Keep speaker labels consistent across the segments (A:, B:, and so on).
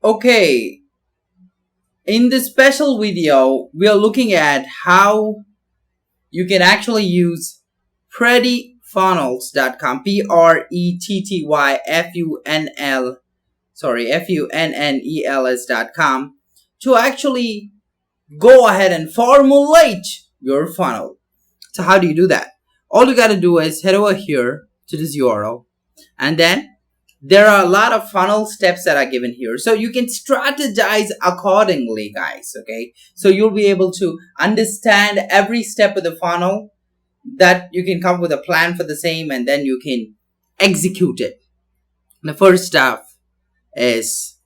A: Okay, in this special video, we are looking at how you can actually use prettyfunnels.com, PRETTYFUNL, sorry, FUNNELS.com, to actually go ahead and formulate your funnel. So how do you do that? All you got to do is head over here to this URL, and then there are a lot of funnel steps that are given here, so you can strategize accordingly, guys. Okay, so you'll be able to understand every step of the funnel, that you can come up with a plan for the same, and then you can execute it. The first step is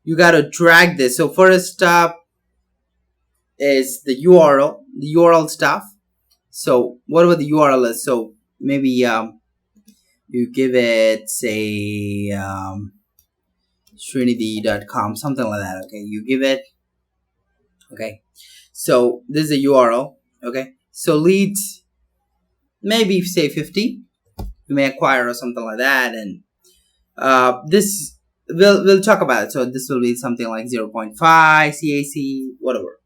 A: you got to drag this. So first step is the URL stuff. So whatever the URL is, so maybe you give it, say, Srinidhi.com, something like that. Okay, you give it. Okay, so this is a URL. Okay, so leads, maybe say 50 you may acquire or something like that, and this we'll talk about it. So this will be something like 0.5 CAC, whatever.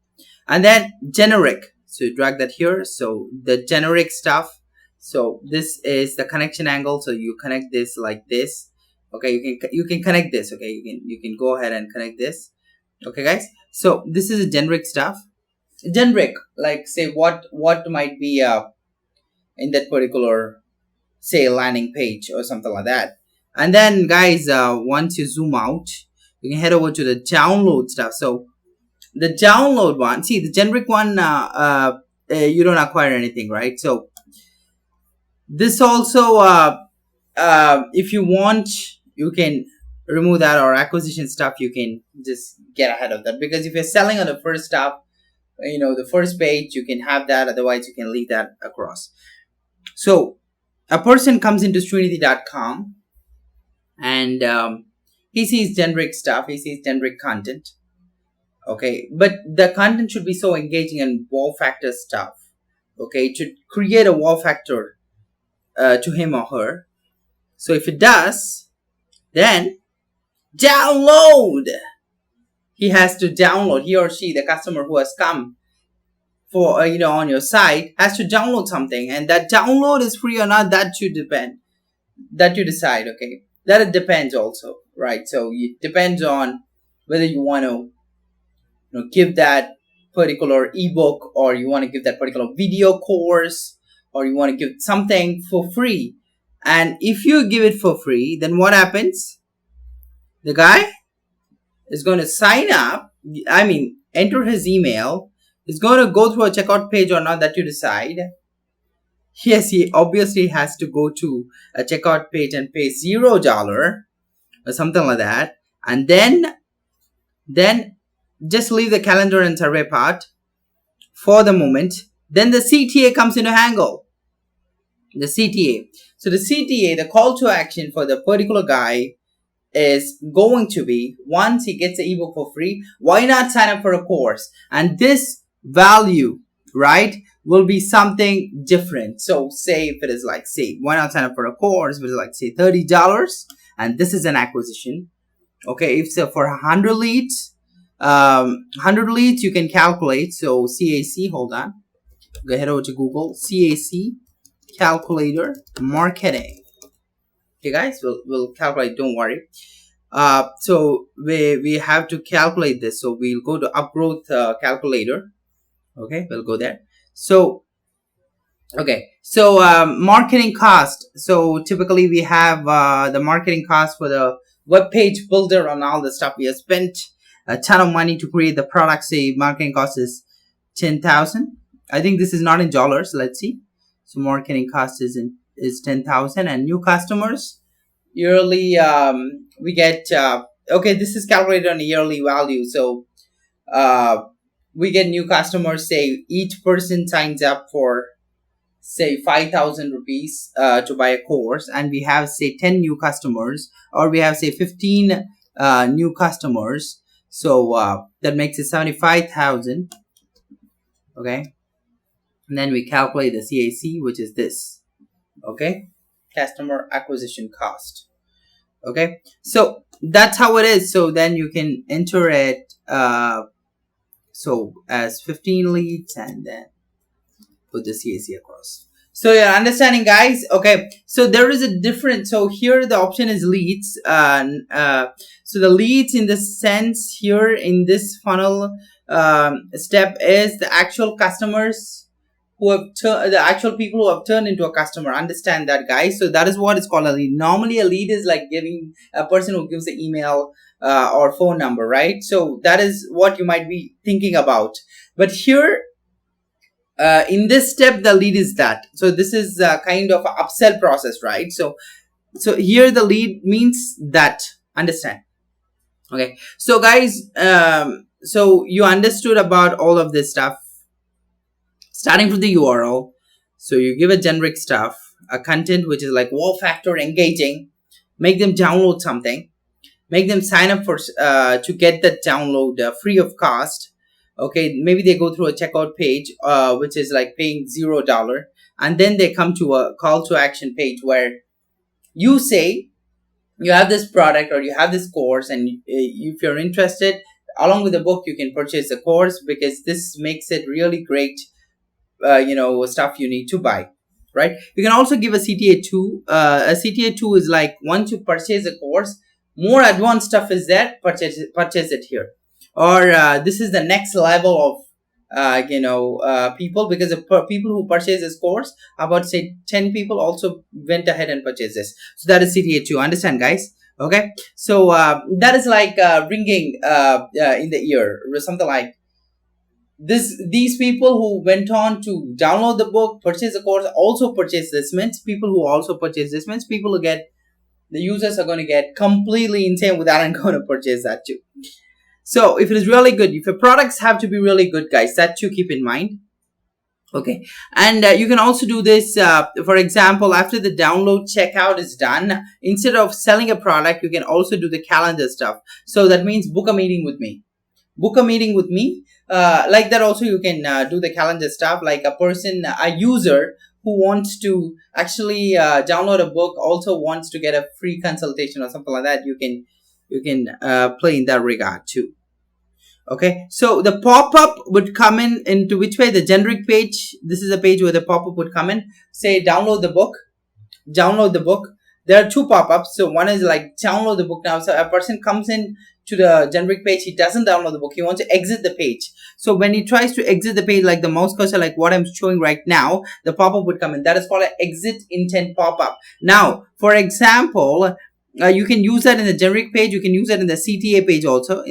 A: And then generic, so you drag that here. So the generic stuff, so this is the connection angle, so you connect this like this. Okay, you can connect this. Okay, you can go ahead and connect this. Okay, guys, so this is a generic stuff. Generic, like, say what might be in that particular, say, landing page or something like that. And then, guys, once you zoom out, you can head over to the download stuff. So the download one, see, the generic one, you don't acquire anything, right? So this also, if you want, you can remove that, or acquisition stuff, you can just get ahead of that, because if you're selling on the first stuff, the first page, you can have that. Otherwise, you can leave that across. So a person comes into Srinidhi.com, and he sees generic stuff, he sees generic content. Okay, but the content should be so engaging and wow factor stuff. Okay, it should create a wow factor to him or her. So if it does, then download. He has to download, he or she, the customer who has come for on your site, has to download something, and that download is free or not, that you decide. Okay, that it depends also, right? So it depends on whether you want to give that particular ebook, or you want to give that particular video course, or you want to give something for free. And if you give it for free, then what happens? The guy is going to sign up, enter his email, is going to go through a checkout page or not, that you decide. Yes, he obviously has to go to a checkout page and pay $0 or something like that, and then just leave the calendar and survey part for the moment. Then the CTA comes into angle. The CTA. So the CTA, the call to action for the particular guy, is going to be, once he gets the ebook for free, why not sign up for a course? And this value, right, will be something different. So say if it is like, say, why not sign up for a course, if it is like, say, $30, and this is an acquisition. Okay, if so, for 100 leads, you can calculate. So CAC, hold on, go ahead over to Google, CAC calculator marketing. Okay, guys, we'll calculate, don't worry. So we have to calculate this, so we'll go to upgrowth calculator. Okay, we'll go there. So okay, so marketing cost. So typically we have the marketing cost for the web page builder and all the stuff. We have spent a ton of money to create the product. Say marketing cost is 10,000. I think this is not in dollars. Let's see. So marketing cost is 10,000, and new customers yearly, we get okay, this is calculated on a yearly value. So we get new customers, say each person signs up for, say, 5,000 rupees to buy a course, and we have, say, 10 new customers, or we have, say, 15 new customers. So that makes it 75,000. Okay, and then we calculate the CAC, which is this. Okay, customer acquisition cost. Okay, so that's how it is. So then you can enter it so as 15 leads and then put the CAC across. So you're understanding, guys? Okay. So there is a difference. So here the option is leads. So the leads in the sense here in this funnel step is the actual customers who have the actual people who have turned into a customer. Understand that, guys? So that is what is called a lead. Normally a lead is like giving a person who gives the email or phone number, right? So that is what you might be thinking about. But here in this step the lead is that. So this is kind of a upsell process, right? So here the lead means that. Understand? Okay. So guys, so you understood about all of this stuff, starting from the URL. So you give a generic stuff, a content which is like wow factor engaging, make them download something, make them sign up for to get that download free of cost. Okay, maybe they go through a checkout page which is like paying $0, and then they come to a call to action page where you say you have this product or you have this course, and if you're interested, along with the book you can purchase the course, because this makes it really great stuff you need to buy, right? You can also give a CTA2. A CTA2 is like once you purchase a course, more advanced stuff is there, purchase it here. Or this is the next level of people, because the people who purchase this course, about say 10 people also went ahead and purchased this. So that is CTA2. Understand, guys? Okay. So that is like ringing in the ear or something like these people who went on to download the book, purchase the course, also purchase this. Means people who also purchase this means people who get, the users are going to get completely insane with that and going to purchase that too. So if it is really good, if your products have to be really good, guys, that you keep in mind. Okay. And you can also do this, for example, after the download checkout is done, instead of selling a product, you can also do the calendar stuff. So that means book a meeting with me. Book a meeting with me. Like that also you can do the calendar stuff, like a person, a user who wants to actually download a book also wants to get a free consultation or something like that. You can play in that regard too. Okay, so the pop-up would come in into which way? The generic page. This is a page where the pop-up would come in, say download the book. There are two pop-ups. So one is like download the book now. So a person comes in to the generic page, he doesn't download the book, he wants to exit the page. So when he tries to exit the page, like the mouse cursor, like what I'm showing right now, the pop-up would come in. That is called an exit intent pop-up. Now, for example, you can use that in the generic page. You can use that in the CTA page also.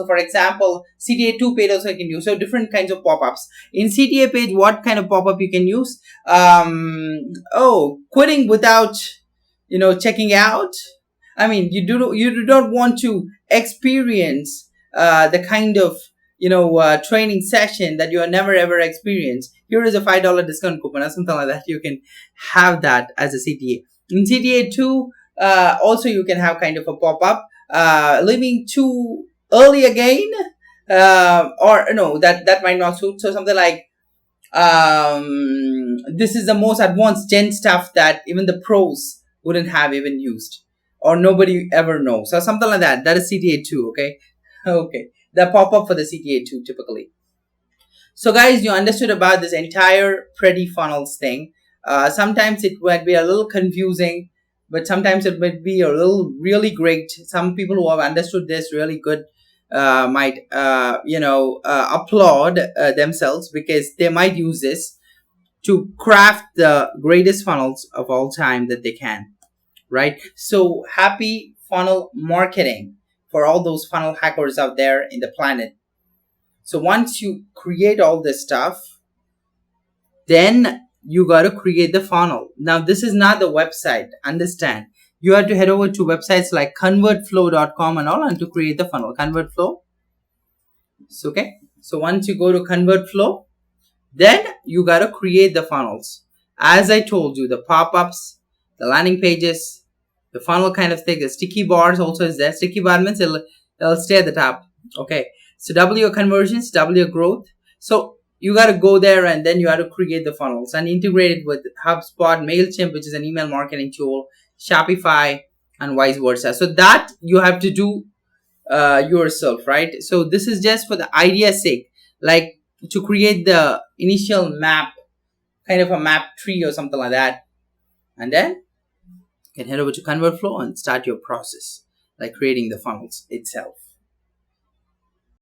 A: For example, CTA2 page also you can use. So different kinds of pop-ups. In CTA page, what kind of pop-up you can use? Quitting without checking out. I mean, you do not want to experience the kind of training session that you have never ever experienced. Here is a $5 discount coupon or something like that. You can have that as a CTA. In CTA2, also you can have kind of a pop-up, leaving too early again, or no, that might not suit. So something like this is the most advanced gen stuff that even the pros wouldn't have even used, or nobody ever knows. So something like that. That is CTA2. Okay. Okay. The pop-up for the CTA2 typically. So guys, you understood about this entire Pretty Funnels thing. Sometimes it might be a little confusing, but sometimes it might be a little really great. Some people who have understood this really good might applaud themselves, because they might use this to craft the greatest funnels of all time that they can, right? So happy funnel marketing for all those funnel hackers out there in the planet. So once you create all this stuff, then you got to create the funnel. Now, this is not the website. Understand? You have to head over to websites like convertflow.com and all, and to create the funnel. ConvertFlow. So, okay. So once you go to ConvertFlow, then you got to create the funnels. As I told you, the pop-ups, the landing pages, the funnel kind of thing, the sticky bars also is there. Sticky bar means it'll stay at the top. Okay. So double your conversions, double your growth. So you got to go there, and then you got to create the funnels and integrate it with HubSpot, MailChimp, which is an email marketing tool, Shopify, and vice versa. So that you have to do yourself, right? So this is just for the idea's sake, like to create the initial map, kind of a map tree or something like that. And then you can head over to ConvertFlow and start your process, like creating the funnels itself.